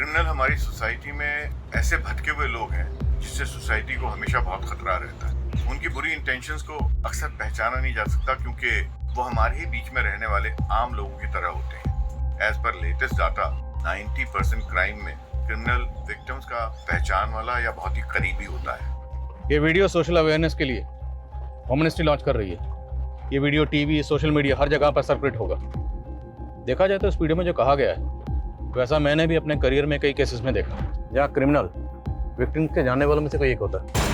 Criminal हमारी society में ऐसे भटके हुए लोग हैं जिससे सोसाइटी को हमेशा बहुत खतरा रहता है। उनकी बुरी इंटेंशंस को अक्सर पहचाना नहीं जा सकता क्योंकि वो हमारे ही बीच में रहने वाले आम लोगों की तरह होते हैं। As per latest data 90% crime में क्रिमिनल विक्टिम्स का पहचान वाला या बहुत ही करीबी होता है। ये वीडियो सोशल अवेयरनेस के लिए होम मिनिस्ट्री लॉन्च कर रही है। ये वीडियो टीवी, सोशल मीडिया हर जगह पर सर्कुलेट होगा। देखा जाए तो इस वीडियो में जो कहा गया है वैसा मैंने भी अपने करियर में कई केसेस में देखा जहाँ क्रिमिनल विक्टिम के जानने वालों में से कोई एक होता है।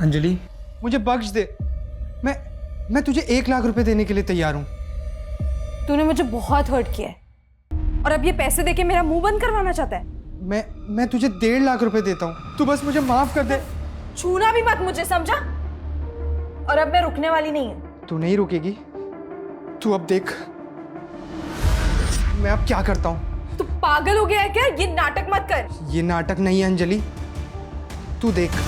अंजलि, मुझे बख्श दे। मैं तुझे 1 लाख रुपए देने के लिए तैयार हूँ। तूने मुझे बहुत हर्ट किया है और अब ये पैसे देके मेरा मुंह बंद करवाना चाहता है। मैं तुझे 1.5 लाख रुपए देता हूँ, तू बस मुझे माफ कर दे। छूना भी मत मुझे, समझा? और अब मैं रुकने वाली नहीं हूँ। तू नहीं रुकेगी, तू अब देख मैं अब क्या करता हूँ। तू पागल हो गया है क्या? ये नाटक मत कर। ये नाटक नहीं है अंजलि, तू देख।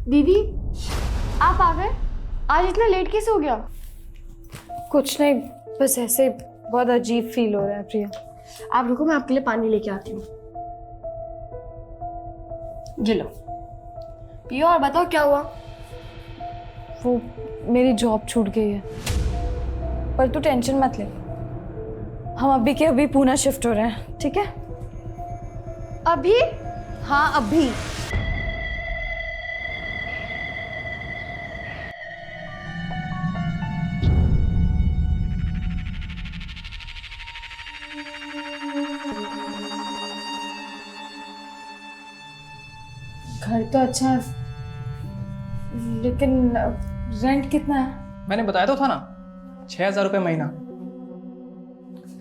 दीदी, आप आ गए? आज इतना लेट कैसे हो गया? कुछ नहीं, बस ऐसे बहुत अजीब फील हो रहा है प्रिया। आप रुको, मैं आपके लिए पानी लेके आती हूँ। ये लो, पियो और बताओ क्या हुआ। वो मेरी जॉब छूट गई है, पर तू टेंशन मत ले। हम अभी के अभी पूना शिफ्ट हो रहे हैं, ठीक है? अभी? हाँ अभी। घर तो अच्छा है, लेकिन रेंट कितना है? मैंने बताया तो था ना, 6,000 रुपये महीना।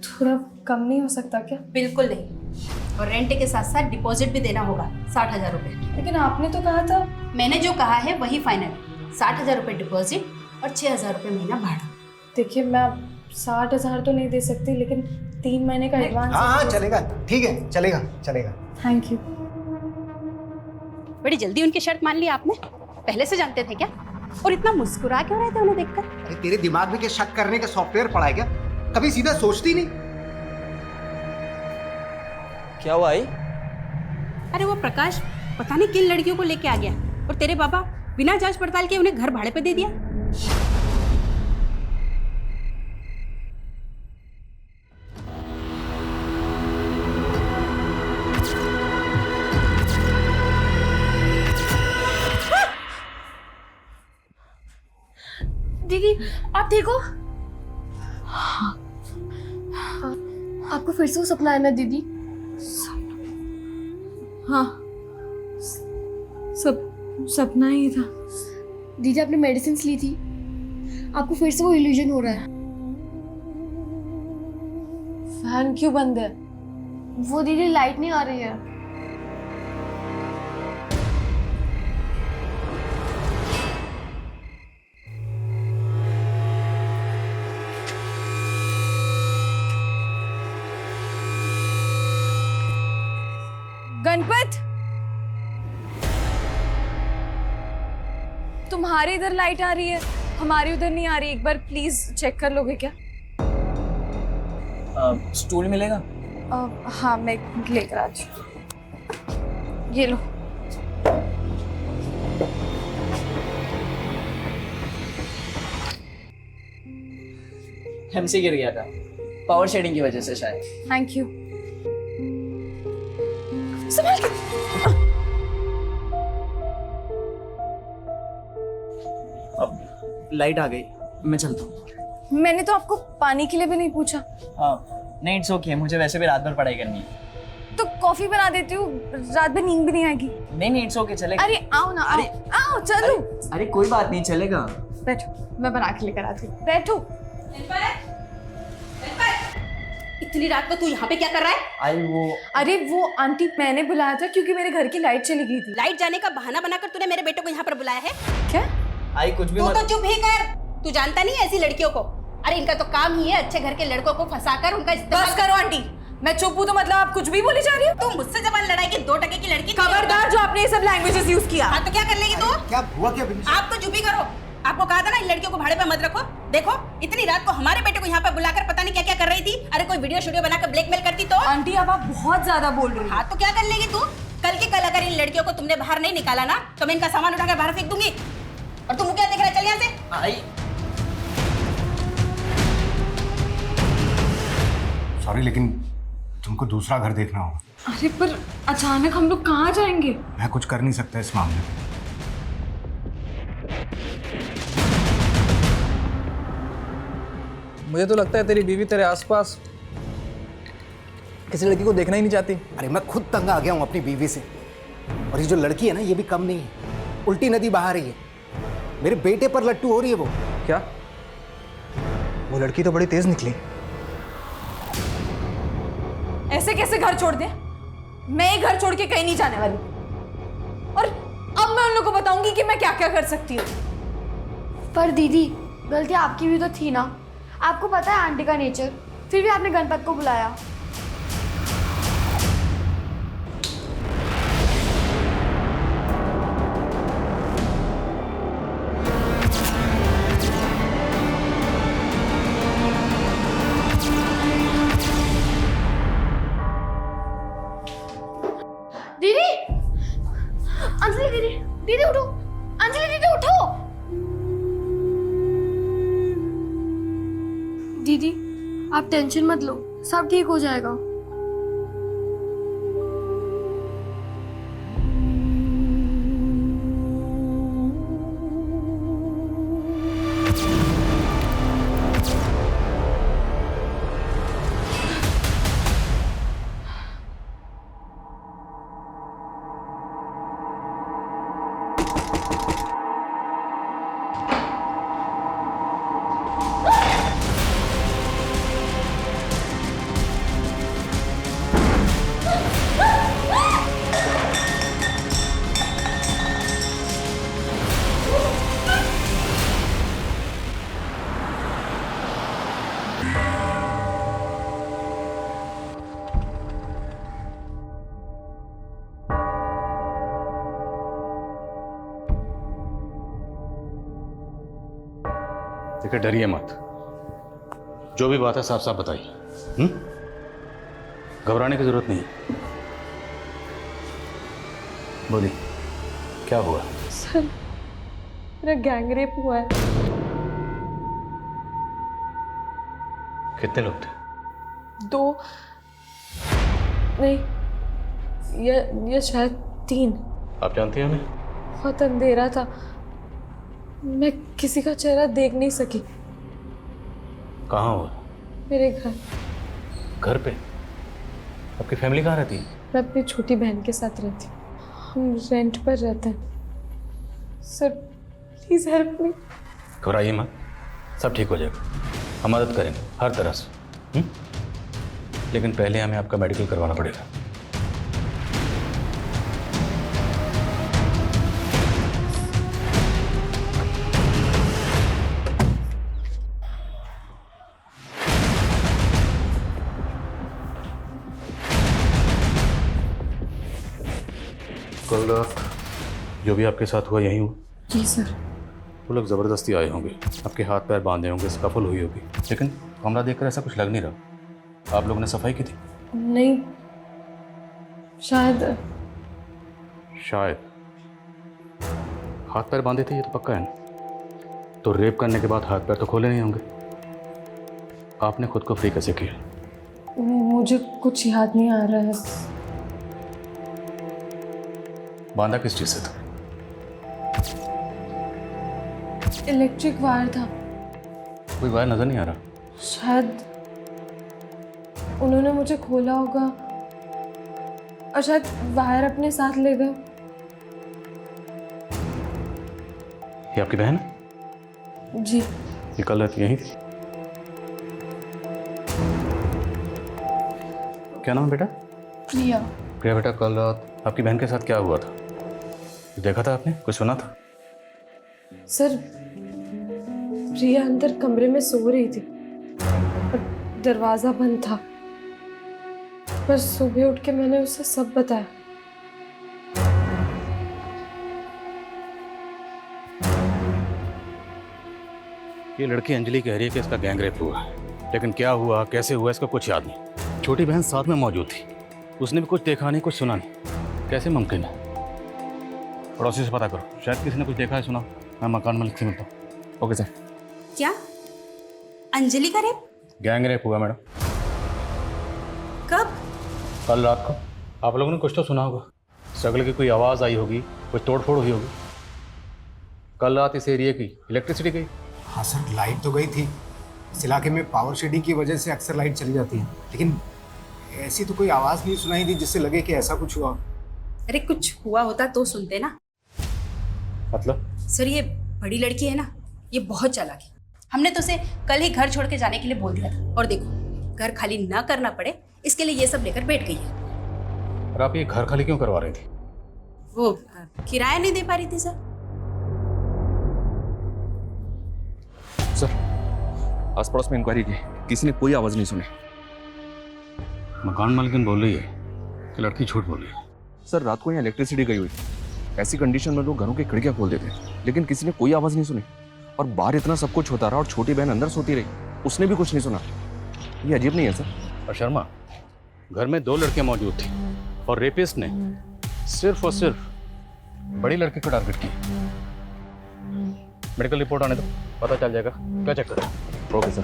थोड़ा कम नहीं हो सकता क्या? बिल्कुल नहीं, और रेंट के साथ साथ डिपॉजिट भी देना होगा 60,000 रुपये। लेकिन आपने तो कहा था। मैंने जो कहा है वही फाइनल, 60,000 रुपये डिपॉजिट और 6,000 रुपये महीना भाड़ा। देखिए, मैं 60,000 तो नहीं दे सकती, लेकिन 3 महीने का एडवांस। हाँ चलेगा, ठीक है, चलेगा चलेगा। Thank you. बड़ी जल्दी उनकी शर्त मान ली आपने, पहले से जानते थे क्या? और इतना मुस्कुरा क्यों रहे थे उन्हें देखकर? अरे तेरे दिमाग में क्या शक करने का सॉफ्टवेयर पड़ा है क्या? कभी सीधा सोचती नहीं? क्या हुआ आई? अरे वो प्रकाश पता नहीं किन लड़कियों को लेके आ गया और तेरे पापा बिना जांच पड़ताल के उन्हें घर भाड़े पे दे दिया। दीदी, आप देखो। हाँ। आपको फिर से वो सपना है ना दीदी? हाँ, सपना ही था। दीदी, आपने मेडिसिन ली थी, आपको फिर से वो इल्यूजन हो रहा है। फैन क्यों बंद है? वो दीदी, लाइट नहीं आ रही है। गणपत, तुम्हारी इधर लाइट आ रही है, हमारी उधर नहीं आ रही। एक बार प्लीज चेक कर लोगे क्या? स्टूल मिलेगा? हाँ, मैं लेकर आती हूँ। ये लो। हमसे गिर गया था, पावर शेडिंग की वजह से शायद। Thank you. संभाल के। अब लाइट आ गई, मैं चलता हूँ। मैंने तो आपको पानी के लिए भी नहीं पूछा। हाँ नहीं, इट्स ओके, मुझे वैसे भी रात भर पढ़ाई करनी है। तो कॉफी बना देती हूँ, रात भर नींद भी नहीं आएगी। नहीं इट्स ओके, चलेगा। अरे आओ ना, आओ आओ, चलो। अरे कोई बात नहीं, चलेगा। बैठो, मैं बना के लेकर आती हूँ। बैठो। इतनी रात को तू यहाँ पे क्या कर रहा है? अरे वो आंटी, मैंने बुलाया था क्योंकि मेरे घर की लाइट चली गई थी। लाइट जाने का बहाना बनाकर तूने मेरे बेटे को यहाँ पर बुलाया है? क्या? आई कुछ भी तू मत। तो चुप ही कर। तू जानता नहीं है ऐसी लड़कियों को? अरे इनका तो काम ही है अच्छे घर के लड़कों को फंसाकर उनका इस्तेमाल। बस करो आंटी, मैं चुप हूँ तो मतलब आप कुछ भी बोली जा रही हो? तुम मुझसे जबान लड़ाई की 2 टके की लड़की। खबरदार जो आपने ये सब लैंग्वेजेस यूज किया। हाँ तो क्या कर लेगी तू? क्या हुआ क्या बिन्नी? आप तो चुप ही करो। आपको कहा था ना इन लड़कियों को भाड़े पे मत रखो। देखो इतनी रात को हमारे बेटे को यहाँ पे बुलाकर पता नहीं क्या क्या कर रही थी। अरे कोई वीडियो स्टूडियो बनाकर ब्लैकमेल करती तो? आंटी अब आप बहुत ज्यादा बोल रही हो। हाँ तो क्या कर लेगी तू? कल के कल अगर इन लड़कियों को तुमने बाहर नहीं निकाला ना तो मैं इनका सामान उठाकर बाहर फेंक दूंगी। और तुम क्या देख रहा है? चल यहाँ से। आई सॉरी, लेकिन तुमको दूसरा घर देखना होगा। अरे पर अचानक हम लोग कहाँ जाएंगे? मैं कुछ कर नहीं सकता इस मामले में। मुझे तो लगता है तेरी बीवी तेरे आसपास किसी लड़की को देखना ही नहीं चाहती। अरे मैं खुद तंग आ गया हूँ अपनी बीवी से, और ये जो लड़की है ना, ये भी कम नहीं है। उल्टी नदी बहा रही है, मेरे बेटे पर लट्टू हो रही है वो। क्या? वो लड़की तो बड़ी तेज निकली। ऐसे कैसे घर छोड़ दे? मैं ये घर छोड़ के कहीं नहीं जाने वाली। और अब मैं उन लोगों को बताऊंगी कि मैं क्या क्या कर सकती हूँ। पर दीदी, गलती आपकी भी तो थी ना। आपको पता है आंटी का नेचर, फिर भी आपने गणपत को बुलाया। दीदी, अंजलि दीदी, दीदी उठो। अंजलि दीदी उठो। दीदी आप टेंशन मत लो, सब ठीक हो जाएगा। देखिए, डरिए मत। जो भी बात है साफ साफ बताइए। घबराने की जरूरत नहीं है। बोलिए, क्या हुआ? सर, मेरा गैंग रेप हुआ है। कितने लोग थे? 2 नहीं, ये शायद 3। आप जानती हैं उन्हें? बहुत अंधेरा था, मैं किसी का चेहरा देख नहीं सकी। कहाँ हुआ? मेरे घर। घर पे? आपकी फैमिली कहाँ रहती है? मैं अपनी छोटी बहन के साथ रहती हूँ। हम रेंट पर रहते हैं। Sir please help me. घबराइए मत, सब ठीक हो जाएगा। हम मदद करेंगे हर तरह से। लेकिन पहले हमें आपका मेडिकल करवाना पड़ेगा। कल रात जो भी आपके साथ हुआ यहीं हुआ? जी सर। वो लोग ज़बरदस्ती आए होंगे, आपके हाथ पैर बांधे होंगे, स्कफल हुई होगी, लेकिन कमरा देखकर ऐसा कुछ लग नहीं रहा। आप लोगों ने सफाई की थी? नहीं, शायद हाथ पैर बांधे थे, ये तो पक्का है ना? तो रेप करने के बाद हाथ पैर तो खोले नहीं होंगे। आपने खुद को फ्री कैसे किया? मुझे कुछ याद नहीं आ रहा है। बांधा किस चीज से था? इलेक्ट्रिक वायर था, कोई वायर नजर नहीं आ रहा। शायद उन्होंने मुझे खोला होगा और शायद वायर अपने साथ ले गए। ये आपकी बहन है? जी। ये कल रात यहीं थी? क्या नाम है बेटा? प्रिया। प्रिया बेटा, कल रात आपकी बहन के साथ क्या हुआ था? देखा था आपने? कुछ सुना था? सर, प्रिया अंदर कमरे में सो रही थी और दरवाजा बंद था, पर सुबह उठ के मैंने उसे सब बताया। ये लड़की अंजलि कह रही है कि इसका गैंग रेप हुआ है, लेकिन क्या हुआ, कैसे हुआ, इसका कुछ याद नहीं। छोटी बहन साथ में मौजूद थी, उसने भी कुछ देखा नहीं, कुछ सुना नहीं। कैसे मुमकिन है? पड़ोसी से पता करो, शायद किसी ने कुछ देखा है, सुना। मैं मकान मालिक से मिलता हूँ। Okay sir. क्या अंजलि का रेप? गैंग रेप हुआ मैडम। कब? कल रात को। आप लोगों ने कुछ तो सुना होगा, स्ट्रगल की कोई आवाज़ आई होगी, कुछ तोड़फोड़ हुई होगी। कल रात इस एरिया की इलेक्ट्रिसिटी गई। हाँ सर, लाइट तो गई थी। इस इलाके में पावर शेडिंग की वजह से अक्सर लाइट चली जाती है, लेकिन ऐसी तो कोई आवाज़ नहीं सुनाई दी जिससे लगे कि ऐसा कुछ हुआ। अरे कुछ हुआ होता तो सुनते ना। मतलब? सर, ये बड़ी लड़की है ना, ये बहुत चालाक है। हमने तो उसे कल ही घर छोड़ के जाने के लिए बोल दिया था, और देखो घर खाली ना करना पड़े इसके लिए ये सब लेकर बैठ गई है। और आप ये घर खाली क्यों करवा रही थी? वो किराया नहीं दे पा रही थी सर। सर, आस पड़ोस में इंक्वायरी की, किसी ने कोई आवाज नहीं सुनी। मकान मालिकिन बोल रही है कि लड़की झूठ बोल रही है। सर, रात को यहाँ इलेक्ट्रिसिटी गई हुई थी। ऐसी कंडीशन में लोग घरों की खिड़कियां खोल देते हैं, लेकिन किसी ने कोई आवाज नहीं सुनी। और बाहर इतना सब कुछ होता रहा और छोटी बहन अंदर सोती रही, उसने भी कुछ नहीं सुना। ये अजीब नहीं है सर? और शर्मा, घर में 2 लड़कियां मौजूद थी और रेपिस्ट ने सिर्फ और सिर्फ बड़ी लड़की को टारगेट किया। मेडिकल रिपोर्ट आने दो, पता चल जाएगा क्या चक्कर है। Okay sir.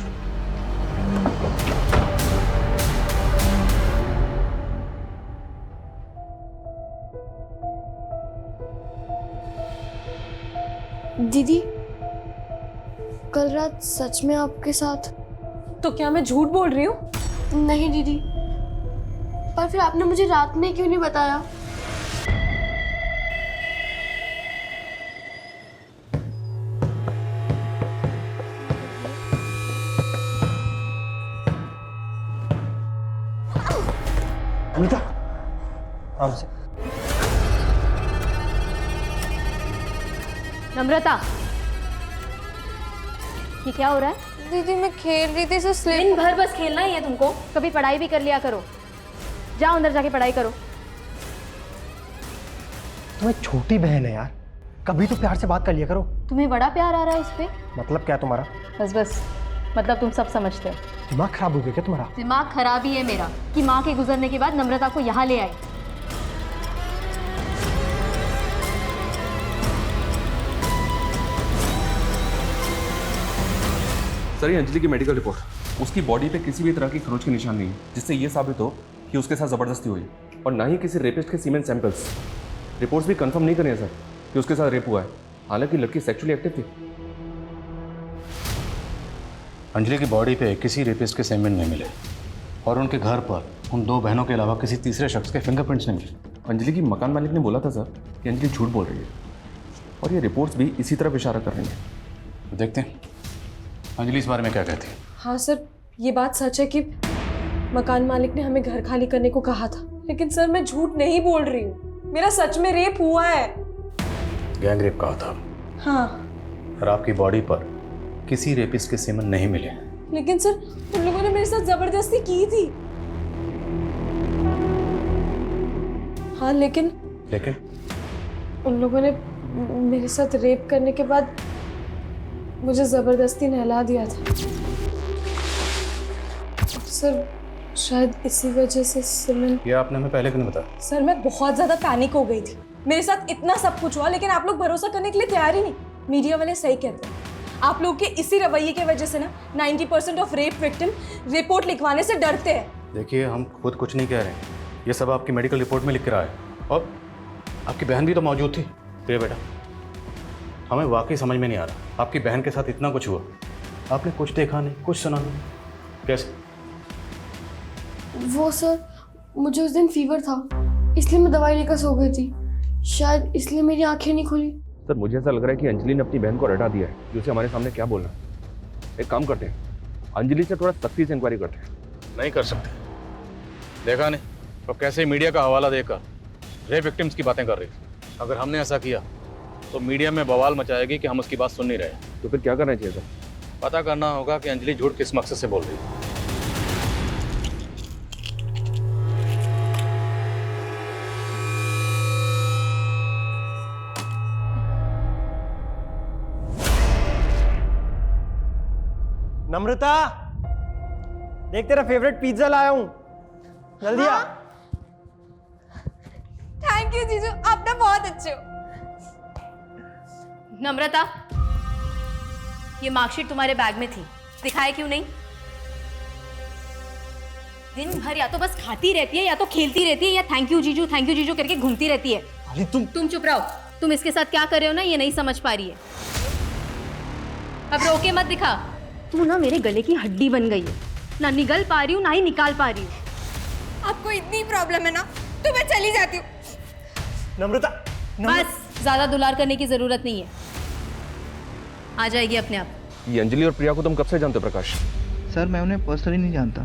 दीदी, कल रात सच में आपके साथ? तो क्या मैं झूठ बोल रही हूँ? नहीं दीदी, पर फिर आपने मुझे रात में क्यों नहीं बताया? अनीता, आराम से। नम्रता, ये क्या हो रहा है? दीदी मैं खेल रही थी, सिर्फ दिन भर बस खेलना ही है तुमको? कभी पढ़ाई भी कर लिया करो। जाओ अंदर जाके पढ़ाई करो। तुम्हें छोटी बहन है यार, कभी तो प्यार से बात कर लिया करो। तुम्हें बड़ा प्यार आ रहा है उस पे? मतलब क्या तुम्हारा? बस बस, मतलब तुम सब समझते हो। दिमाग खराब हो गया क्या तुम्हारा? दिमाग खराब ही है मेरा कि माँ के गुजरने के बाद नम्रता को यहाँ ले आई। सर, ये अंजलि की मेडिकल रिपोर्ट, उसकी बॉडी पे किसी भी तरह की खरोच के निशान नहीं है, जिससे ये साबित हो कि उसके साथ ज़बरदस्ती हुई, और ना ही किसी रेपिस्ट के सीमेन सैंपल्स। रिपोर्ट्स भी कंफर्म नहीं करे हैं सर कि उसके साथ रेप हुआ है, हालांकि लड़की सेक्सुअली एक्टिव थी। अंजलि की बॉडी पे किसी रेपिस्ट के सेमेन नहीं मिले और उनके घर पर उन 2 बहनों के अलावा किसी तीसरे शख्स के फिंगरप्रिंट्स नहीं मिले। अंजलि की मकान मालिक ने बोला था सर कि अंजलि झूठ बोल रही है, और ये रिपोर्ट्स भी इसी तरफ इशारा कर रही हैं। देखते हैं अंजलि इस बारे में क्या कहती है। हाँ सर, ये बात सच है कि मकान मालिक ने हमें घर खाली करने को कहा था, लेकिन सर मैं झूठ नहीं बोल रही हूँ, मेरा सच में रेप हुआ है। गैंग रेप कहा था? हाँ। और आपकी बॉडी पर किसी रेपिस्ट के सेमेन नहीं मिले। लेकिन सर उन लोगों ने मेरे साथ जबरदस्ती की थी। हाँ लेकिन उन लोगों ने मेरे साथ रेप करने के बाद मुझे जबरदस्ती नहला दिया था। सर शायद इसी वजह से सिमरन। ये आपने हमें पहले क्यों नहीं बताया? सर मैं बहुत ज्यादा पैनिक हो गई थी, मेरे साथ इतना सब कुछ हुआ लेकिन आप लोग भरोसा करने के लिए तैयार ही नहीं। मीडिया वाले सही कहते हैं, आप लोग के इसी रवैये की वजह से ना 90% ऑफ रेप विक्टिम रिपोर्ट लिखवाने से डरते हैं। देखिए, हम खुद कुछ नहीं कह रहे हैं, ये सब आपकी मेडिकल रिपोर्ट में लिख के रहा है। और आपकी बहन भी तो मौजूद थी। प्रिया बेटा, हमें वाकई समझ में नहीं आ रहा, आपकी बहन के साथ इतना कुछ हुआ, आपने कुछ देखा नहीं, कुछ सुना नहीं, कैसे? वो सर, मुझे उस दिन फीवर था, इसलिए मैं दवाई लेकर सो गई थी। शायद इसलिए मेरी आंखें नहीं खुली। सर मुझे ऐसा लग रहा है कि अंजलि ने अपनी बहन को रटा दिया है, जो उसे हमारे सामने क्या बोलना। एक काम करते हैं, अंजलि से थोड़ा सख्ती से इंक्वायरी करते हैं। नहीं कर सकते, देखा नहीं तो कैसे मीडिया का हवाला देकर रेप विक्टिम्स की बातें कर रही थी। अगर हमने ऐसा किया तो मीडिया में बवाल मचाएगी कि हम उसकी बात सुन नहीं रहे। तो फिर क्या करना चाहिए सर? पता करना होगा कि अंजलि झूठ किस मकसद से बोल रही है। नम्रता, देख तेरा फेवरेट पिज्जा लाया हूं, जल्दी आ। थैंक यू जीजू, आप ना बहुत अच्छे हो। नम्रता, ये मार्कशीट तुम्हारे बैग में थी, दिखाए क्यों नहीं? दिन भर या तो बस खाती रहती है या तो खेलती रहती है या थैंक यू जीजू करके घूमती रहती है। अरे तुम चुप रहो। तुम इसके साथ क्या कर रहे हो ना, ये नहीं समझ पा रही है। अब रोके मत दिखा। तू ना मेरे गले की हड्डी बन गई है, ना निगल पा रही हूँ ना ही निकाल पा रही हूँ। आपको इतनी प्रॉब्लम है ना तो मैं चली जाती हूँ। नम्रता, बस ज्यादा दुलार करने की जरूरत नहीं है, आ जाएगी अपने आप। ये अंजलि और प्रिया को तुम कब से जानते हो प्रकाश? सर मैं उन्हें पर्सनली नहीं जानता,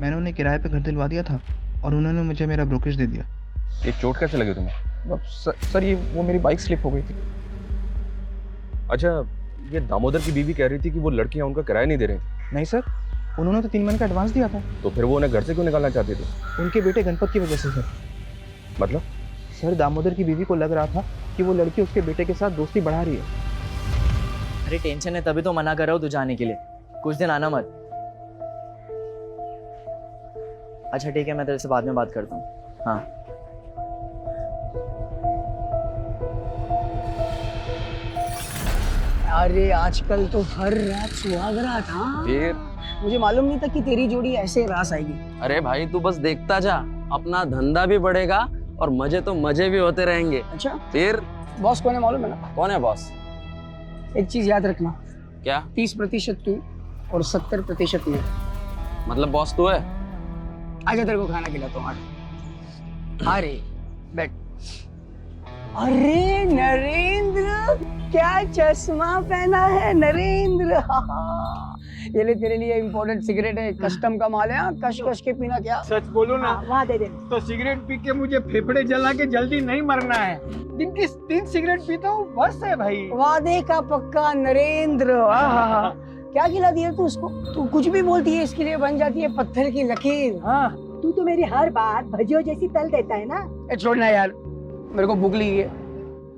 मैंने उन्हें किराए पे घर दिलवा दिया था और उन्होंने मुझे मेरा ब्रोकरेज दे दिया। ये चोट कैसे लगी तुम्हें? सर ये वो मेरी बाइक स्लिप हो गई थी। अच्छा, ये दामोदर की बीवी कह रही थी कि वो लड़कियां उनका किराया नहीं दे रही। नहीं सर, उन्होंने तो 3 महीने का एडवांस दिया था। तो फिर वो उन्हें घर से क्यों निकालना चाहती थी? उनके बेटे गणपत की वजह से सर। मतलब? सर दामोदर की बीवी को लग रहा था कि वो लड़की उसके बेटे के साथ दोस्ती बढ़ा रही है। अरे टेंशन है तभी तो मना कर रहा हूँ तू जाने के लिए, कुछ दिन आना मत। अच्छा ठीक है, मैं तेरे से बाद में बात करता हूँ। हाँ अरे आजकल तो हर रात सुहागरात। हाँ, मुझे मालूम नहीं था कि तेरी जोड़ी ऐसे रास आएगी। अरे भाई तू बस देखता जा, अपना धंधा भी बढ़ेगा और मजे तो मजे भी होते रहेंगे। अच्छा, फिर बॉस कौन है मालूम है ना? कौन है बॉस? एक चीज याद रखना, क्या? 30% तू और 70% मैं। मतलब बॉस तू है? आजा तेरे को खाना खिलाता हूँ। अरे बैठ। अरे नरेंद्र, क्या चश्मा पहना है नरेंद्र। ये ले तेरे लिए इम्पोर्टेंट सिगरेट है, कस्टम का माल है, कश कश के पीना। क्या सच बोलो ना? वहाँ दे दे। तो सिगरेट पी के मुझे फेफड़े जला के जल्दी नहीं मरना है। दिन की 3 सिगरेट पीता हूँ बस है भाई। वादे का पक्का नरेंद्र। क्या खिला दिया तू उसको? तू कुछ भी बोलती है इसके लिए बन जाती है पत्थर की लकीर। हाँ, तू तो मेरी हर बात भजियो जैसी तल देता है ना। छोड़ना यार, मेरे को भूख लगी है,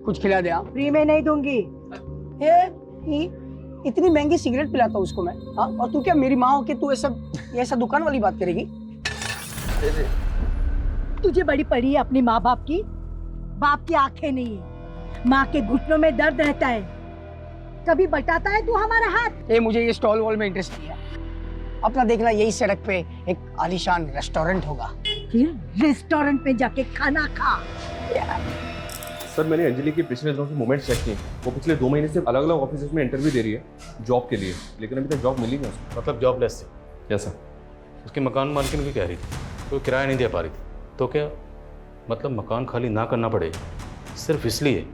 कुछ खिला दे। फ्री में नहीं दूंगी। इतनी महंगी सिगरेट पिलाता हूँ उसको मैं। हाँ, और तू क्या मेरी माँ हो के तू ऐसा दुकान वाली बात करेगी? तुझे बड़ी पड़ी है अपनी माँ बाप की। बाप की आंखें नहीं है, माँ के घुटनों में दर्द रहता है। कभी बटाता है तू हमारा हाथ? मुझे ये स्टॉल वॉल में इंटरेस्ट नहीं है। अपना देखना यही सड़क पे एक आलीशान रेस्टोरेंट होगा, फिर रेस्टोरेंट में जाके खाना खा। सर मैंने अंजलि की पिछले दिनों की मूवमेंट चेक की, वो पिछले 2 महीने से अलग अलग ऑफिस में इंटरव्यू दे रही है जॉब के लिए, लेकिन अभी तक जॉब मिली नहीं उसको। मतलब जॉबलेस थी? क्या सर? उसकी मकान मालकिन भी कह रही थी कोई किराया नहीं दे पा रही थी। तो क्या मतलब मकान खाली ना करना पड़े सिर्फ इसलिए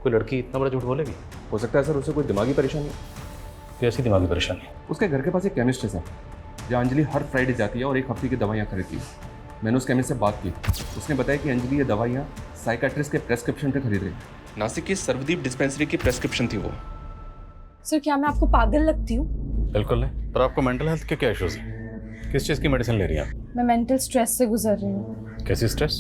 कोई लड़की इतना बड़ा झूठ बोलेगी? हो सकता है सर उसे कोई दिमागी परेशानी। कैसी दिमागी परेशानी? उसके घर के पास एक केमिस्ट है सर, जहाँ अंजलि हर फ्राइडे जाती है और 1 हफ्ते की दवाइयाँ खरीदती है। मैंने उस केमिस्ट से बात की, उसने बताया कि अंजलि ये दवाइयाँ साइकाट्रिस्ट के प्रेस्क्रिप्शन पे खरीद रही है। नासिक की सर्वदीप डिस्पेंसरी की प्रेस्क्रिप्शन थी वो। सर क्या मैं आपको पागल लगती हूँ? बिल्कुल नहीं, पर आपको मेंटल हेल्थ के क्या इश्यूज हैं? किस चीज़ की मेडिसिन ले रही हैं आप? मैं मेंटल स्ट्रेस से गुजर रही हूँ। कैसी स्ट्रेस?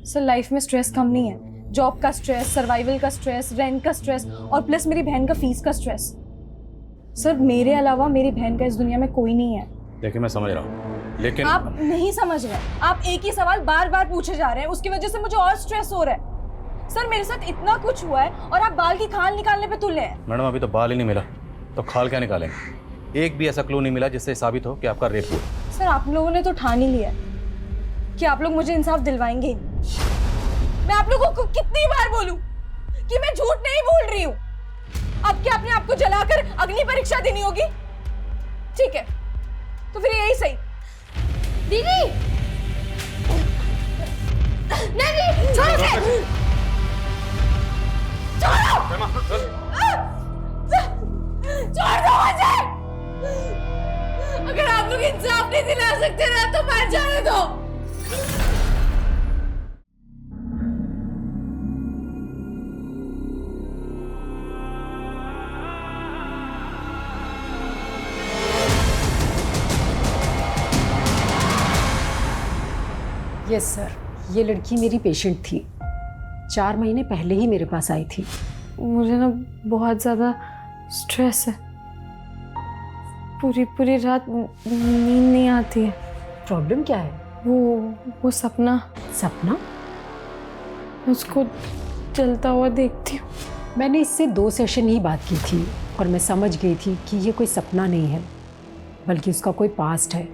सर लाइफ में स्ट्रेस कम नहीं है। जॉब का स्ट्रेस, सर्वाइवल का स्ट्रेस, रेंट का स्ट्रेस और प्लस मेरी बहन का फीस का स्ट्रेस। सर मेरे अलावा मेरी बहन का इस दुनिया में कोई नहीं है। देखिए मैं समझ रहा हूँ, लेकिन आप नहीं समझ रहे। आप एक ही सवाल बार बार पूछे जा रहे हैं, उसकी वजह से मुझे और स्ट्रेस हो रहा है। सर मेरे साथ इतना कुछ हुआ है और आप बाल की खाल निकालने पे तुले हैं। मैडम अभी तो बाल ही नहीं मिला, तो खाल क्या निकालेंगे? एक भी ऐसा क्लू नहीं मिला जिससे साबित हो कि आपका रेप हुआ। सर आप लोगों ने तो ठान ही लिया है कि आप लोग मुझे इंसाफ दिलवाएंगे ही नहीं। मैं आप लोगों को कितनी बार बोलूं कि मैं झूठ नहीं बोल रही हूं? अब क्या अपने आप को जलाकर अग्नि परीक्षा देनी होगी? ठीक है, तो फिर यही सही। दीदी नहीं, छोड़ो इसे। छोड़ दो मुझे। अगर आप लोग इंसाफ नहीं दिला सकते ना तो मर जाने दो। यस सर, ये लड़की मेरी पेशेंट थी। 4 महीने पहले ही मेरे पास आई थी। मुझे ना बहुत ज़्यादा स्ट्रेस है, पूरी रात नींद नहीं आती है। प्रॉब्लम क्या है? वो सपना उसको जलता हुआ देखती हूँ। मैंने इससे 2 सेशन ही बात की थी और मैं समझ गई थी कि ये कोई सपना नहीं है, बल्कि उसका कोई पास्ट है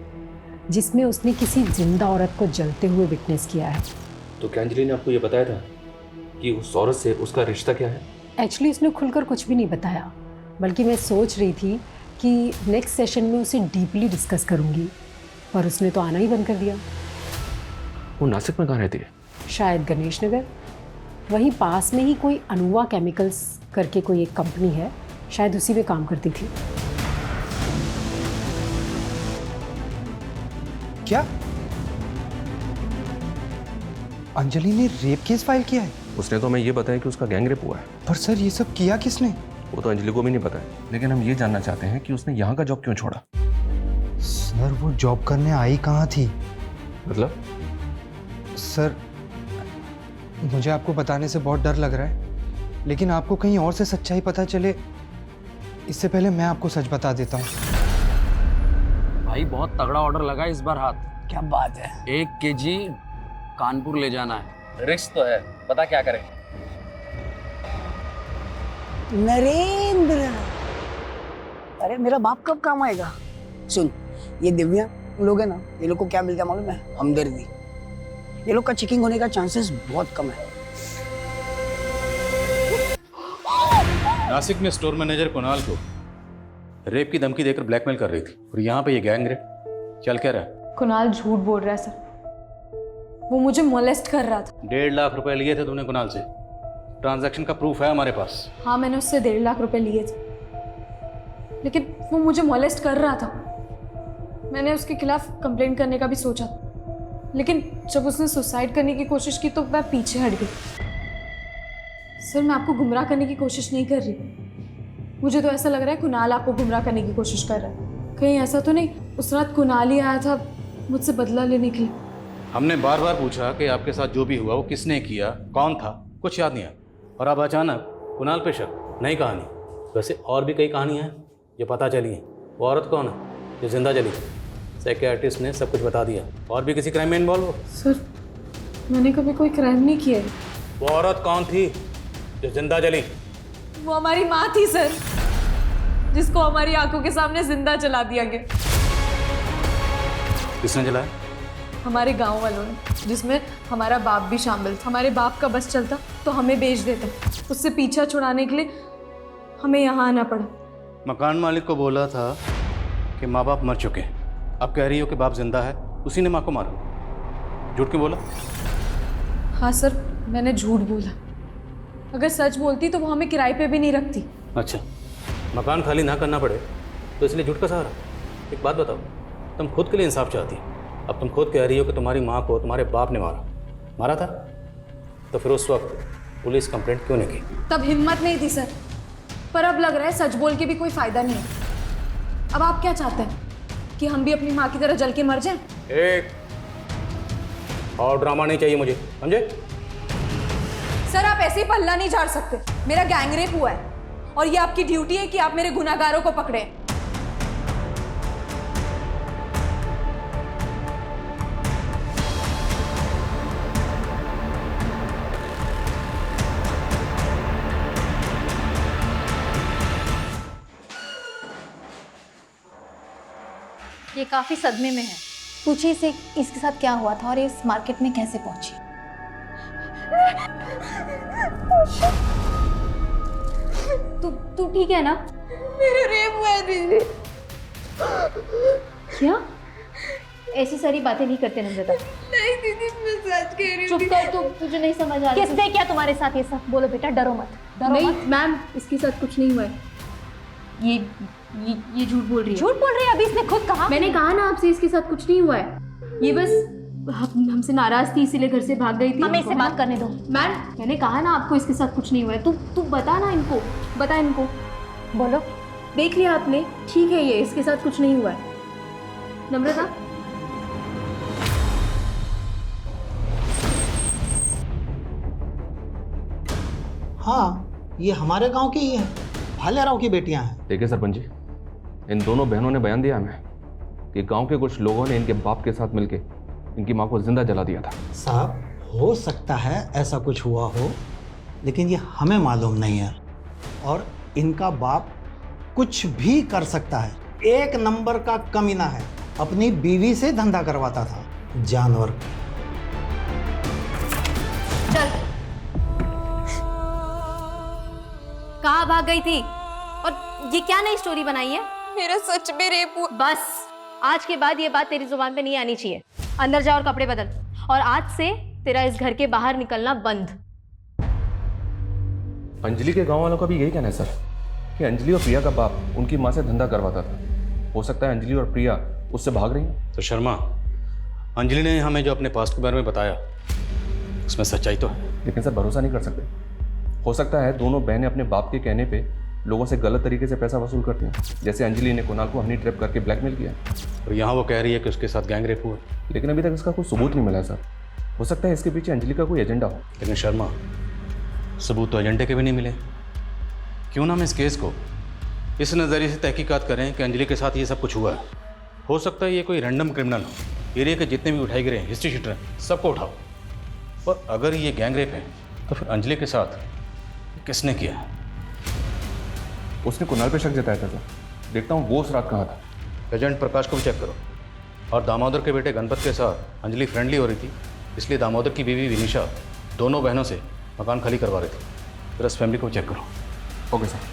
जिसमें उसने किसी जिंदा औरत को जलते हुए विटनेस किया है। तो क्या अंजलि ने आपको ये बताया था कि उस औरत से उसका रिश्ता क्या है? एक्चुअली उसने खुलकर कुछ भी नहीं बताया, बल्कि मैं सोच रही थी कि नेक्स्ट सेशन में उसे डीपली डिस्कस करूंगी, पर उसने तो आना ही बंद कर दिया। वो नासिक में कहाँ रहती है? शायद गणेश नगर, वहीं पास में ही कोई अनुवा केमिकल्स करके कोई एक कंपनी है, शायद उसी में काम करती थी। क्या अंजलि ने रेप केस फाइल किया है? उसने तो हमें ये बताया कि उसका गैंग रेप हुआ है। पर सर ये सब किया किसने? वो तो अंजलि को भी नहीं पता है, लेकिन हम ये जानना चाहते हैं कि उसने यहाँ का जॉब क्यों छोड़ा। सर वो जॉब करने आई कहाँ थी? मतलब? सर मुझे आपको बताने से बहुत डर लग रहा है, लेकिन आपको कहीं और से सच्चाई पता चले इससे पहले मैं आपको सच बता देता हूँ। भाई बहुत तगड़ा ऑर्डर लगा इस बार हाथ। क्या बात है। 1 kg कानपुर ले जाना है। रिस्क तो है, पता क्या करें? नरेंद्र, अरे मेरा बाप कब काम आएगा? सुन, ये दिव्या लोग है ना, ये लोग को क्या मिलता है मालूम है? हमदर्दी। ये लोग का चेकिंग होने का चांसेस बहुत कम है। नासिक में स्टोर मैनेजर कुणाल को रेप की धमकी देकर ब्लैकमेल कर रही थी, और यहाँ पे ये गैंग रेप चल क्या रहा है? कुणाल झूठ बोल रहा है सर, वो मुझे मोलेस्ट कर रहा था। 1.5 लाख रुपए लिए थे तुमने कुणाल से, ट्रांजैक्शन का प्रूफ है हमारे पास। हाँ मैंने उससे 1.5 लाख रुपए लिए थे, लेकिन वो मुझे मोलेस्ट कर रहा था। मैंने उसके खिलाफ कंप्लेंट करने का भी सोचा, लेकिन जब उसने सुसाइड करने की कोशिश की तो मैं पीछे हट गई। सर मैं आपको गुमराह करने की कोशिश नहीं कर रही, मुझे तो ऐसा लग रहा है कुणाल आपको गुमराह करने की कोशिश कर रहा है। कहीं ऐसा तो नहीं उस रात कुणाल ही आया था मुझसे बदला लेने के लिए? हमने बार बार पूछा कि आपके साथ जो भी हुआ वो किसने किया, कौन था, कुछ याद नहीं आया, और अब अचानक कुणाल पे शक। नई कहानी। वैसे और भी कई कहानियाँ हैं जो पता चली हैं। वो औरत कौन है जो जिंदा जली? साइकियाट्रिस्ट ने सब कुछ बता दिया। और भी किसी क्राइम में इन्वॉल्व हो? सर मैंने कभी कोई क्राइम नहीं किया है। वो औरत कौन थी जो जिंदा जली? वो हमारी माँ थी सर, जिसको हमारी आंखों के सामने जिंदा जला दिया गया। किसने जलाया? हमारे गांव वालों ने, जिसमें हमारा बाप भी शामिल था। हमारे बाप का बस चलता तो हमें बेच देता, उससे पीछा छुड़ाने के लिए हमें यहाँ आना पड़ा। मकान मालिक को बोला था कि माँ बाप मर चुके हैं, अब कह रही हो कि बाप जिंदा है, उसी ने माँ को मारा। झूठ क्यों बोला? हाँ सर मैंने झूठ बोला, अगर सच बोलती तो वो हमें किराए पे भी नहीं रखती। अच्छा, मकान खाली ना करना पड़े तो इसलिए झूठ का सहारा। एक बात बताओ, तुम खुद के लिए इंसाफ चाहती, अब तुम खुद कह रही हो कि तुम्हारी माँ को तुम्हारे बाप ने मारा था, तो फिर उस वक्त पुलिस कंप्लेंट क्यों नहीं की? तब हिम्मत नहीं थी सर, पर अब लग रहा है सच बोल के भी कोई फायदा नहीं है। अब आप क्या चाहते हैं कि हम भी अपनी माँ की तरह जल के मर जाएं? एक और ड्रामा नहीं चाहिए मुझे, समझे? सर आप ऐसे ही पल्ला नहीं झाड़ सकते। मेरा गैंग रेप हुआ है और ये आपकी ड्यूटी है कि आप मेरे गुनाहगारों को पकड़े। ये काफी सदमे में है। पूछिए इसे इसके साथ क्या हुआ था और ये इस मार्केट में कैसे पहुंची। तू ठीक है ना? मेरा रेप हुआ है दीदी। क्या? ऐसी सारी बातें नहीं करते नम्रता। नहीं दीदी, मैं सच कह रही हूँ। चुप कर, तुझे नहीं समझ आ रहा। किसने किया तुम्हारे साथ ये सब? बोलो बेटा, डरो मत। नहीं मैम, इसके साथ कुछ नहीं हुआ है। ये झूठ बोल रही है। झूठ बोल रही है? अभी इसने खुद कहा। मैंने कहा ना आपसे, इसके साथ कुछ नहीं हुआ है। ये बस हमसे नाराज थी, इसीलिए घर से भाग गई थी। हमें इससे बात करने दो। मैम, मैंने कहा ना आपको इसके साथ कुछ नहीं हुआ है। तू बता ना इनको, बता इनको। बोलो। देख लिया आपने? ठीक है, ये इसके साथ कुछ नहीं हुआ है। नम्रता, हाँ, ये हमारे गांव की ही है, भालेराव की बेटियां हैं। देखिए सरपंच जी, इन दोनों बहनों ने बयान दिया हमें कि गांव के कुछ लोगों ने इनके बाप के साथ मिलकर इनकी मां को जिंदा जला दिया था। साहब, हो सकता है ऐसा कुछ हुआ हो, लेकिन ये हमें मालूम नहीं है। और इनका बाप कुछ भी कर सकता है, एक नंबर का कमीना है। अपनी बीवी से धंधा करवाता था, जानवर। चल। कहाँ भाग गई थी? और ये क्या नई स्टोरी बनाई है? मेरा सच में रेप हुआ। बस, आज के बाद ये बात तेरी जुबान पे नहीं आनी चाहिए। अंदर जा और कपड़े बदल, और आज से तेरा इस घर के बाहर निकलना बंद। अंजलि के गांव वालों का भी यही कहना है सर कि अंजलि और प्रिया का बाप उनकी मां से धंधा करवाता था। हो सकता है अंजलि और प्रिया उससे भाग रही हैं। तो शर्मा, अंजलि ने हमें जो अपने पास्ट के बारे में बताया, उसमें सच्चाई तो है। लेकिन सर, भरोसा नहीं कर सकते। हो सकता है दोनों बहनें अपने बाप के कहने पे लोगों से गलत तरीके से पैसा वसूल करती हैं, जैसे अंजलि ने कुणाल को हनी ट्रैप करके ब्लैकमेल किया। और यहाँ वो कह रही है कि उसके साथ गैंग रेप हुआ, लेकिन अभी तक इसका कोई सबूत नहीं मिला है सर। हो सकता है इसके पीछे अंजलि का कोई एजेंडा हो। लेकिन शर्मा, सबूत तो एजेंडे के भी नहीं मिले। क्यों ना हम इस केस को इस नज़रिए से तहकीकात करें कि अंजलि के साथ ये सब कुछ हुआ है। हो सकता है ये कोई रैंडम क्रिमिनल हो। एरिया के जितने भी उठाए गए हिस्ट्री शीटर हैं, सबको उठाओ। पर अगर ये गैंग रेप है तो फिर अंजलि के साथ किसने किया है? उसने कुणाल पे शक जताया था सर। देखता हूँ वो उस रात कहाँ था। एजेंट प्रकाश को भी चेक करो। और दामोदर के बेटे गणपत के साथ अंजलि फ्रेंडली हो रही थी, इसलिए दामोदर की बीवी विनीशा दोनों बहनों से मकान खाली करवा रही थी। फिर इस फैमिली को चेक करो। Okay sir.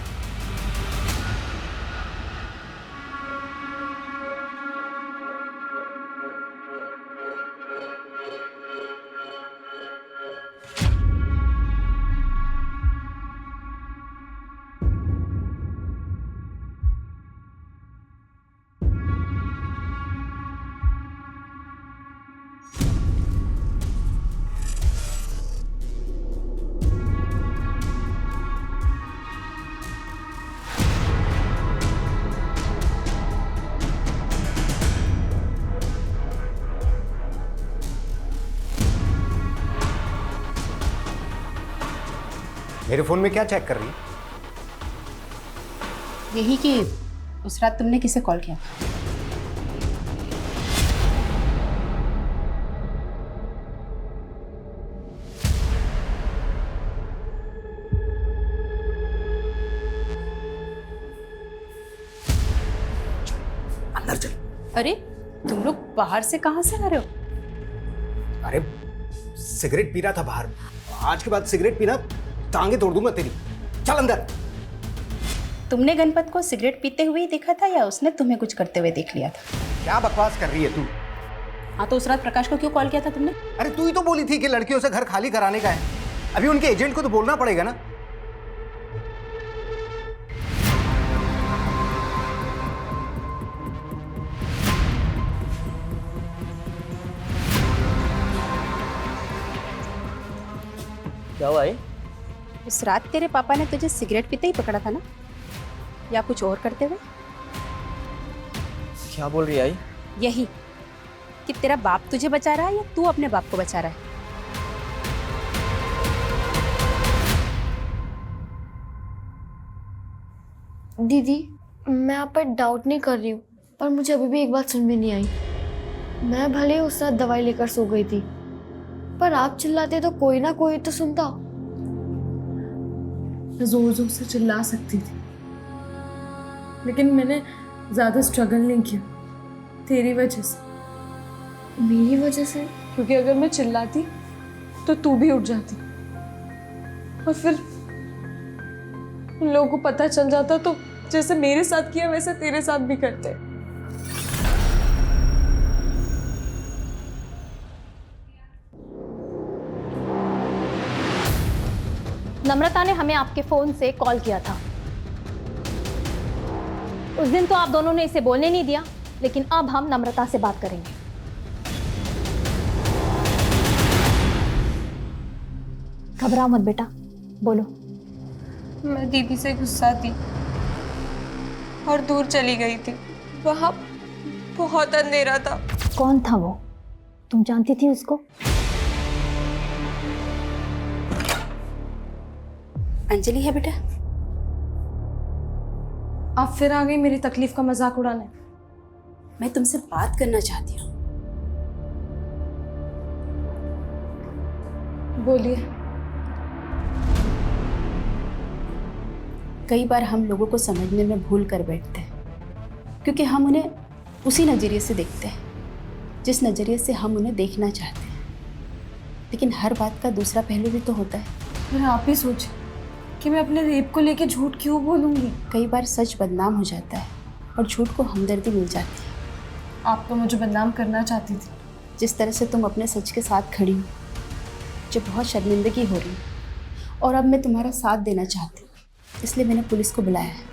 मेरे फोन में क्या चेक कर रही है? यही कि उस रात तुमने किसे कॉल किया? अंदर चल। अरे तुम लोग बाहर से कहाँ से आ रहे हो? अरे सिगरेट पी रहा था बाहर। आज के बाद सिगरेट पीना टांगे तोड़ दूंगा तेरी। चल अंदर। तुमने गणपत को सिगरेट पीते हुए ही देखा था या उसने तुम्हें कुछ करते हुए देख लिया था? क्या बकवास कर रही है तू? हाँ, तो उस रात प्रकाश को क्यों कॉल किया था तुमने? अरे तू ही तो बोली थी कि लड़कियों से घर खाली कराने का है। अभी उनके एजेंट को तो बोलना पड़ेगा ना। क्या हुआ है? उस रात तेरे पापा ने तुझे सिगरेट पीते ही पकड़ा था ना, या कुछ और करते हुए? क्या बोल रही है आई? यही कि तेरा बाप तुझे बचा रहा है या तू अपने बाप को बचा रहा है? दीदी, मैं आप पर डाउट नहीं कर रही हूँ, पर मुझे अभी भी एक बात समझ में नहीं आई। मैं भले उस रात दवाई लेकर सो गई थी, पर आप चिल्लाते तो कोई ना कोई तो सुनता। मैं जोर जोर से चिल्ला सकती थी, लेकिन मैंने ज़्यादा स्ट्रगल नहीं किया। तेरी वजह से। मेरी वजह से? क्योंकि अगर मैं चिल्लाती तो तू भी उठ जाती और फिर उन लोगों को पता चल जाता तो जैसे मेरे साथ किया वैसे तेरे साथ भी करते। नम्रता ने हमें आपके फोन से कॉल किया था। उस दिन तो आप दोनों ने इसे बोलने नहीं दिया, लेकिन अब हम नम्रता से बात करेंगे। घबराओ मत बेटा, बोलो। मैं दीदी से गुस्सा थी और दूर चली गई थी। वहां बहुत अंधेरा था। कौन था वो? तुम जानती थी उसको? अंजलि है बेटा। आप फिर आ गई मेरी तकलीफ का मजाक उड़ाने। मैं तुमसे बात करना चाहती हूँ। बोलिए। कई बार हम लोगों को समझने में भूल कर बैठते हैं, क्योंकि हम उन्हें उसी नज़रिए से देखते हैं जिस नज़रिए से हम उन्हें देखना चाहते हैं। लेकिन हर बात का दूसरा पहलू भी तो होता है। फिर आप ही सोचिए कि मैं अपने रेप को लेके झूठ क्यों बोलूँगी। कई बार सच बदनाम हो जाता है और झूठ को हमदर्दी मिल जाती है। आप तो मुझे बदनाम करना चाहती थी। जिस तरह से तुम अपने सच के साथ खड़ी हो, मुझे बहुत शर्मिंदगी हो रही और अब मैं तुम्हारा साथ देना चाहती हूँ, इसलिए मैंने पुलिस को बुलाया है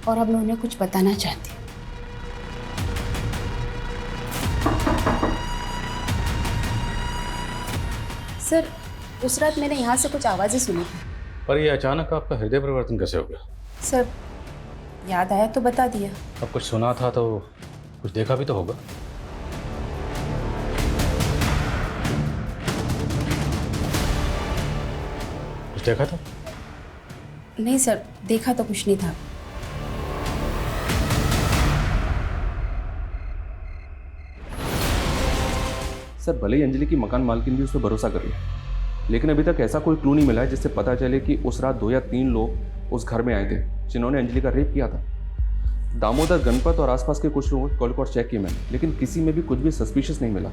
और अब मैं उन्हें कुछ बताना चाहती हूँ। सर, उस रात मैंने यहाँ से कुछ आवाज़ें सुनी थी। पर ये अचानक आपका हृदय परिवर्तन कैसे हो गया? सर, याद आया तो बता दिया। अब कुछ सुना था तो कुछ देखा भी तो होगा। कुछ देखा था? नहीं सर, देखा तो कुछ नहीं था। सर, भले ही अंजलि की मकान मालकिन भी उस पर भरोसा कर रही है, लेकिन अभी तक ऐसा कोई क्लू नहीं मिला है जिससे पता चले कि उस रात 2 या 3 लोग उस घर में आए थे जिन्होंने अंजलि का रेप किया था। दामोदर, गणपत और आसपास के कुछ लोगों के कॉल पर चेक किए मैंने, लेकिन किसी में भी कुछ भी सस्पिशियस नहीं मिला।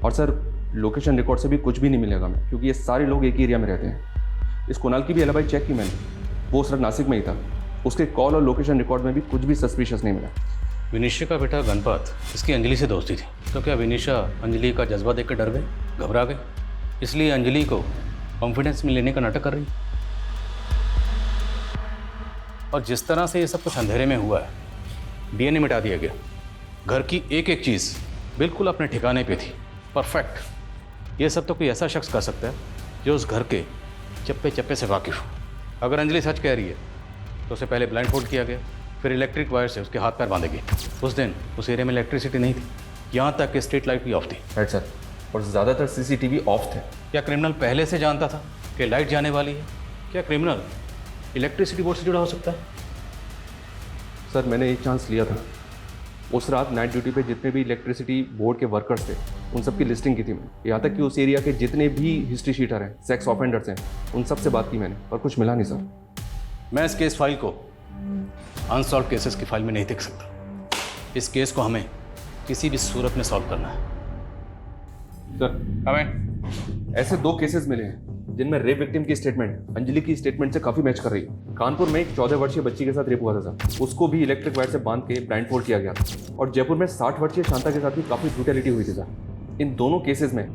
और सर, लोकेशन रिकॉर्ड से भी कुछ भी नहीं मिलेगा मैं, क्योंकि ये सारे लोग एक ही एरिया में रहते हैं। इस कुणाल की भी एलिबाई चेक की मैंने, वो उस रात नासिक में ही था। उसके कॉल और लोकेशन रिकॉर्ड में भी कुछ भी सस्पिशियस नहीं मिला। विनिशा का बेटा गणपत, इसकी अंजलि से दोस्ती थी, तो क्या विनिशा अंजलि का जज्बा देख कर डर गए, घबरा गए, इसलिए अंजलि को कॉन्फिडेंस में लेने का नाटक कर रही? और जिस तरह से ये सब कुछ अंधेरे में हुआ है, डीएनए मिटा दिया गया, घर की एक एक चीज़ बिल्कुल अपने ठिकाने पे थी, परफेक्ट। ये सब तो कोई ऐसा शख्स कर सकता है जो उस घर के चप्पे चप्पे से वाकिफ हो। अगर अंजलि सच कह रही है तो उसे पहले ब्लाइंड फोल्ड किया गया, फिर इलेक्ट्रिक वायर से उसके हाथ पैर बांधे गए। उस दिन उस एरिया में इलेक्ट्रिसिटी नहीं थी, यहाँ तक कि स्ट्रीट लाइट भी ऑफ थी। राइट सर, और ज़्यादातर सीसीटीवी ऑफ थे। क्या क्रिमिनल पहले से जानता था कि लाइट जाने वाली है? क्या क्रिमिनल इलेक्ट्रिसिटी बोर्ड से जुड़ा हो सकता है? सर, मैंने एक चांस लिया था। उस रात नाइट ड्यूटी पे जितने भी इलेक्ट्रिसिटी बोर्ड के वर्कर्स थे, उन सब की लिस्टिंग की थी मैंने। यहाँ तक कि उस एरिया के जितने भी हिस्ट्री शीटर हैं, सेक्स ऑफेंडर्स हैं, उन सब से बात की मैंने, पर कुछ मिला नहीं सर। मैं इस केस फाइल को अनसॉल्व केसेस की फाइल में नहीं देख सकता। इस केस को हमें किसी भी सूरत में सॉल्व करना है। सर, हमें ऐसे 2 केसेस मिले हैं जिनमें रेप विक्टिम की स्टेटमेंट अंजलि की स्टेटमेंट से काफ़ी मैच कर रही है। कानपुर में एक 14 वर्षीय बच्ची के साथ रेप हुआ था सर, उसको भी इलेक्ट्रिक वायर से बांध के ब्लाइंड फोल्ड किया गया था। और जयपुर में 60 वर्षीय शांता के साथ भी काफ़ी ब्रूटैलिटी हुई थी सर। इन दोनों केसेस में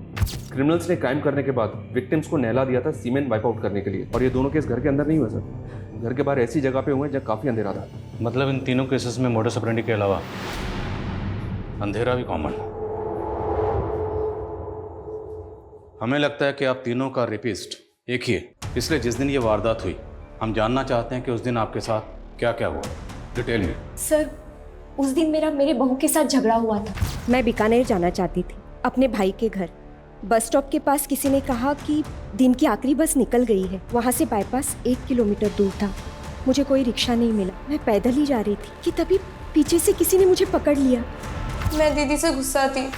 क्रिमिनल्स ने क्राइम करने के बाद विक्टिम्स को नहला दिया था सीमेंट वाइप आउट करने के लिए। और ये दोनों केस घर के अंदर नहीं हुए सर, घर के बाहर ऐसी जगह पे हुए जहाँ काफ़ी अंधेरा था। मतलब इन तीनों केसेस में मोडस ऑपरेंडी के अलावा अंधेरा भी कॉमन है। हमें लगता है कि आप तीनों का रेपिस्ट एक ही है, इसलिए जिस दिन ये वारदात हुई हम जानना चाहते हैं कि उस दिन आपके साथ क्या क्या हुआ, डिटेल में। सर, उस दिन मेरे बहू के साथ झगड़ा हुआ था। मैं बीकानेर जाना चाहती थी अपने भाई के घर। बस स्टॉप के पास किसी ने कहा कि दिन की आखिरी बस निकल गई है। वहाँ से बाईपास 1 किलोमीटर दूर था। मुझे कोई रिक्शा नहीं मिला, मैं पैदल ही जा रही थी कि तभी पीछे से किसी ने मुझे पकड़ लिया। मैं दीदी से गुस्सा थी,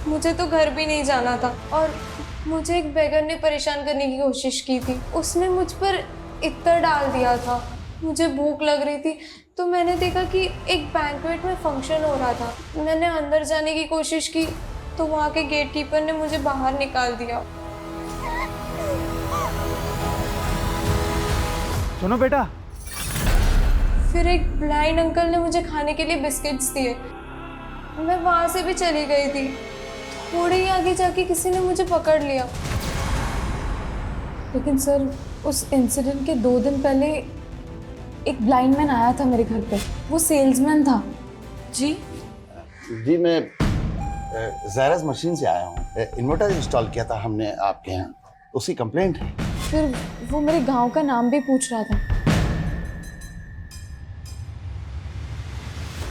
मुझे तो घर भी नहीं जाना था और मुझे एक बेगर ने परेशान करने की कोशिश की थी। उसने मुझ पर इत्र डाल दिया था। मुझे भूख लग रही थी तो तो मैंने देखा कि एक बैंक्वेट में फंक्शन हो रहा था। मैंने अंदर जाने की कोशिश की तो वहाँ के गेट कीपर ने मुझे बाहर निकाल दिया। सुनो बेटा। फिर एक ब्लाइंड अंकल ने मुझे खाने के लिए बिस्किट्स दिए। मैं वहाँ से भी चली गई थी। थोड़े ही आगे जाके किसी ने मुझे पकड़ लिया। लेकिन सर, उस इंसिडेंट के 2 दिन पहले एक ब्लाइंड मैन आया था मेरे घर पे। वो सेल्समैन था। जी जी, मैं ज़ायरस मशीन से आया हूँ। इन्वर्टर इंस्टॉल किया था हमने आपके यहाँ, उसकी कंप्लेंट है। फिर वो मेरे गांव का नाम भी पूछ रहा था।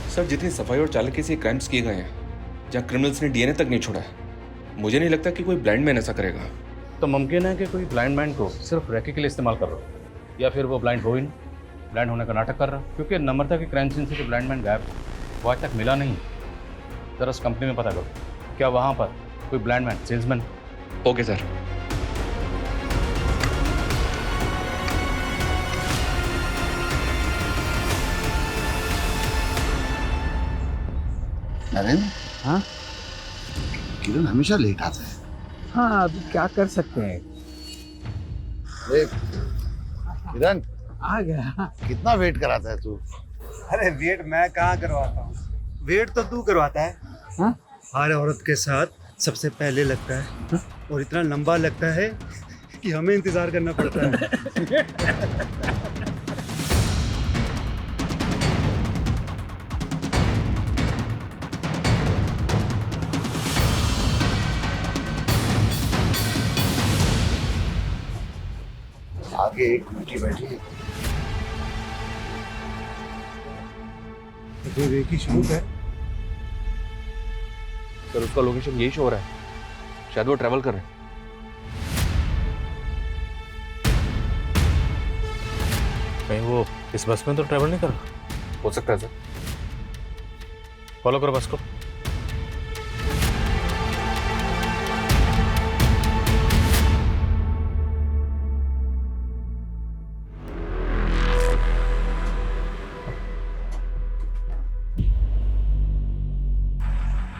सर, जितनी सफाई और चालाकी से क्राइम्स किए गए हैं, जहाँ क्रिमिनल्स ने डीएनए तक नहीं छोड़ा है, मुझे नहीं लगता कि कोई ब्लाइंड मैन ऐसा करेगा। तो मुमकिन है कि कोई ब्लाइंड मैन को सिर्फ रैके के लिए इस्तेमाल कर रहा हो, या फिर वो ब्लाइंड हो ही नहीं, ब्लाइंड होने का नाटक कर रहा, क्योंकि नम्रता की क्राइम सीन से जो ब्लाइंड मैन गायब वो आज तक मिला नहीं। जरा उस कंपनी में पता करो, क्या वहाँ पर कोई blind man salesman. Okay sir. Narendra, हाँ, किरण हमेशा लेट आता है। हाँ, अभी क्या कर सकते हैं। किरण आ गया। कितना वेट कराता है तू? अरे वेट मैं कहाँ करवाता हूँ, वेट तो तू करवाता है। हाँ? हर औरत के साथ सबसे पहले लगता है। हाँ? और इतना लंबा लगता है कि हमें इंतजार करना पड़ता है। आगे एक लड़की बैठी है। एक ही शूट है। सर, उसका लोकेशन यही शो हो रहा है। शायद वो ट्रैवल कर रहे हैं। कहीं वो इस बस में तो ट्रैवल नहीं कर रहा? हो सकता है सर। फॉलो करो बस को।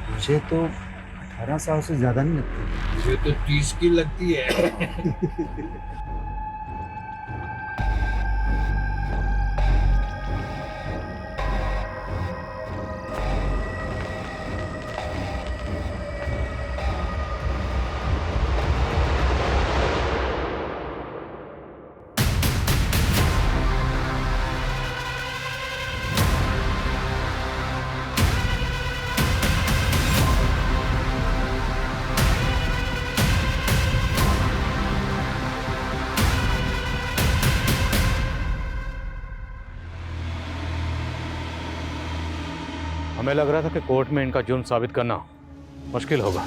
मुझे तो 18 साल से ज्यादा नहीं लगती। मुझे तो 30 की लगती है। हमें लग रहा था कि कोर्ट में इनका जुर्म साबित करना मुश्किल होगा,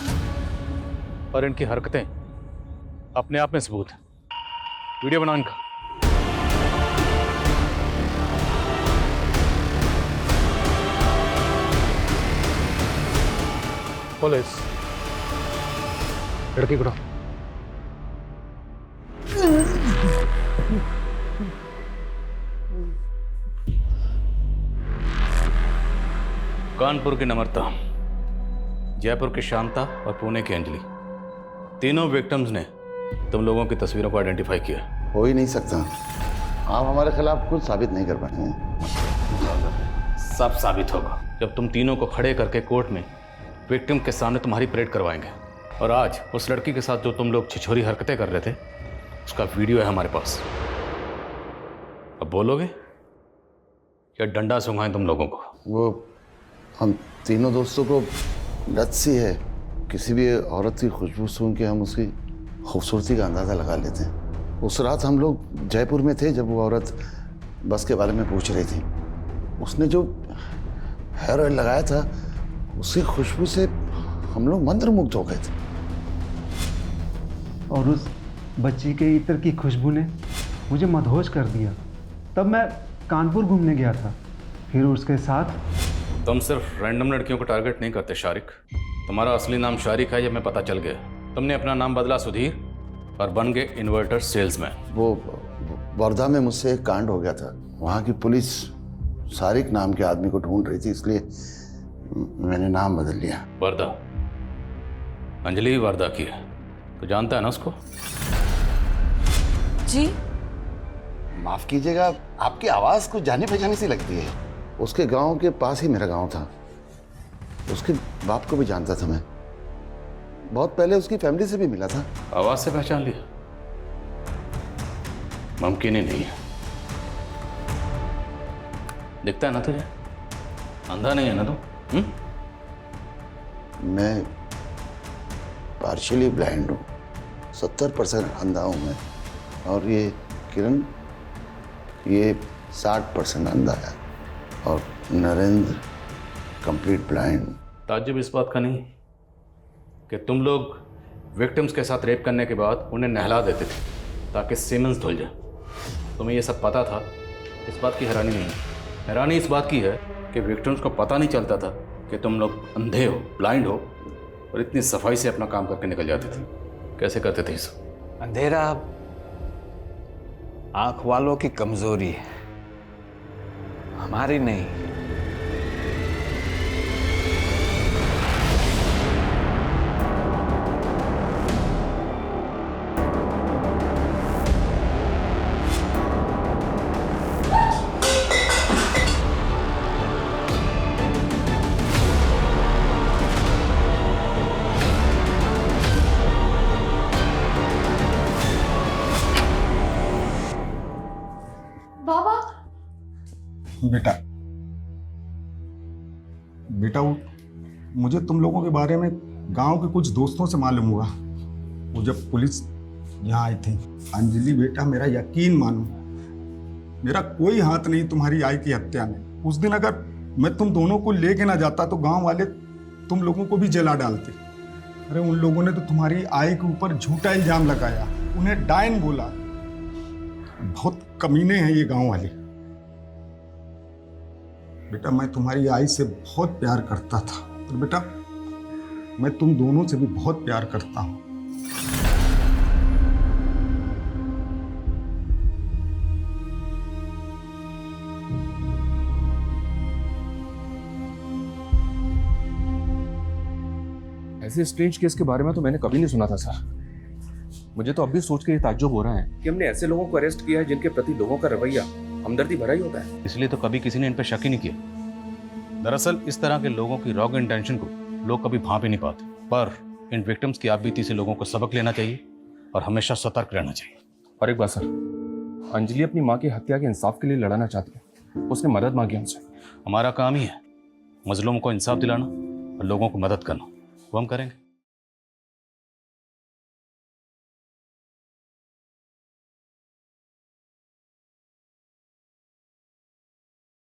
और इनकी हरकतें अपने आप में सबूत है। वीडियो बनाओ इनका। पुलिस, लड़की को उठाओ। कानपुर की नम्रता, जयपुर की शांता और पुणे की अंजलि, तीनों विक्टिम्स ने तुम लोगों की तस्वीरों को आइडेंटिफाई किया। हो ही नहीं सकता, आप हमारे खिलाफ कुछ साबित नहीं कर पाए। सब साबित होगा जब तुम तीनों को खड़े करके कोर्ट में विक्टिम के सामने तुम्हारी परेड करवाएंगे। और आज उस लड़की के साथ जो तुम लोग छिछोरी हरकतें कर रहे थे, उसका वीडियो है हमारे पास। अब बोलोगे या डंडा सूंघाएं तुम लोगों को? वो हम तीनों दोस्तों को लत सी है, किसी भी औरत की खुशबू सूंघ के हम उसकी खूबसूरती का अंदाज़ा लगा लेते हैं। उस रात हम लोग जयपुर में थे जब वो औरत बस के बारे में पूछ रही थी। उसने जो हेयर ऑयल लगाया था उसकी खुशबू से हम लोग मंत्रमुग्ध हो गए थे। और उस बच्ची के इत्र की खुशबू ने मुझे मदहोश कर दिया। तब मैं कानपुर घूमने गया था, फिर उसके साथ। तुम सिर्फ रैंडम लड़कियों को टारगेट नहीं करते शारिक। तुम्हारा असली नाम शारिक है, ये मैं पता चल गया। तुमने अपना नाम बदला सुधीर और बन गए इन्वर्टर सेल्समैन। वो वर्धा में मुझसे एक कांड हो गया था, वहाँ की पुलिस सारिक नाम के आदमी को ढूंढ रही थी, इसलिए मैंने नाम बदल लिया। वर्दा, अंजलि वर्दा की है, तो जानता है ना उसको? जी माफ कीजिएगा, आपकी आवाज कुछ जानी पहचानी सी लगती है। उसके गांव के पास ही मेरा गांव था, उसके बाप को भी जानता था मैं, बहुत पहले उसकी फैमिली से भी मिला था। आवाज से पहचान लिया? मुमकिन ही नहीं है। दिखता है ना तुझे? अंधा नहीं है ना तू? मैं पार्शियली ब्लाइंड हूँ, 70% अंधा हूँ मैं, और ये किरण ये 60% अंधा है, और नरेंद्र कंप्लीट ब्लाइंड। ताज्जुब इस बात का नहीं कि तुम लोग विक्टिम्स के साथ रेप करने के बाद उन्हें नहला देते थे ताकि सीमेंस धुल जाए। तुम्हें ये सब पता था, इस बात की हैरानी नहीं है। हैरानी इस बात की है कि विक्टिम्स को पता नहीं चलता था कि तुम लोग अंधे हो, ब्लाइंड हो, और इतनी सफाई से अपना काम करके निकल जाते थे। कैसे करते थे इस? अंधेरा आंख वालों की कमजोरी है, हमारी नहीं। बेटा बेटा मुझे तुम लोगों के बारे में गांव के कुछ दोस्तों से मालूम हुआ। वो जब पुलिस यहाँ आई थी। अंजलि बेटा, मेरा यकीन मानो, मेरा कोई हाथ नहीं तुम्हारी आई की हत्या में। उस दिन अगर मैं तुम दोनों को लेके ना जाता तो गांव वाले तुम लोगों को भी जला डालते। अरे उन लोगों ने तो तुम्हारी आई के ऊपर झूठा इल्जाम लगाया, उन्हें डायन बोला। बहुत कमीने हैं ये गांव वाले। बेटा मैं तुम्हारी आई से बहुत प्यार करता था, और बेटा मैं तुम दोनों से भी बहुत प्यार करता हूं। ऐसे स्ट्रेंज केस के बारे में तो मैंने कभी नहीं सुना था सर। मुझे तो अब भी सोच के ये ताज्जुब हो रहा है कि हमने ऐसे लोगों को अरेस्ट किया है जिनके प्रति लोगों का रवैया हमदर्दी भरा ही होता है। इसलिए तो कभी किसी ने इन पर शक ही नहीं किया। दरअसल इस तरह के लोगों की रॉग इंटेंशन को लोग कभी भांप ही नहीं पाते। पर इन विक्टिम्स की आपबीती से लोगों को सबक लेना चाहिए और हमेशा सतर्क रहना चाहिए। और एक बात सर, अंजलि अपनी माँ की हत्या के इंसाफ के लिए लड़ाना चाहती है, उसने मदद मांगी हमसे। हमारा काम ही है मजलूम को इंसाफ दिलाना और लोगों को मदद करना, वो हम करेंगे।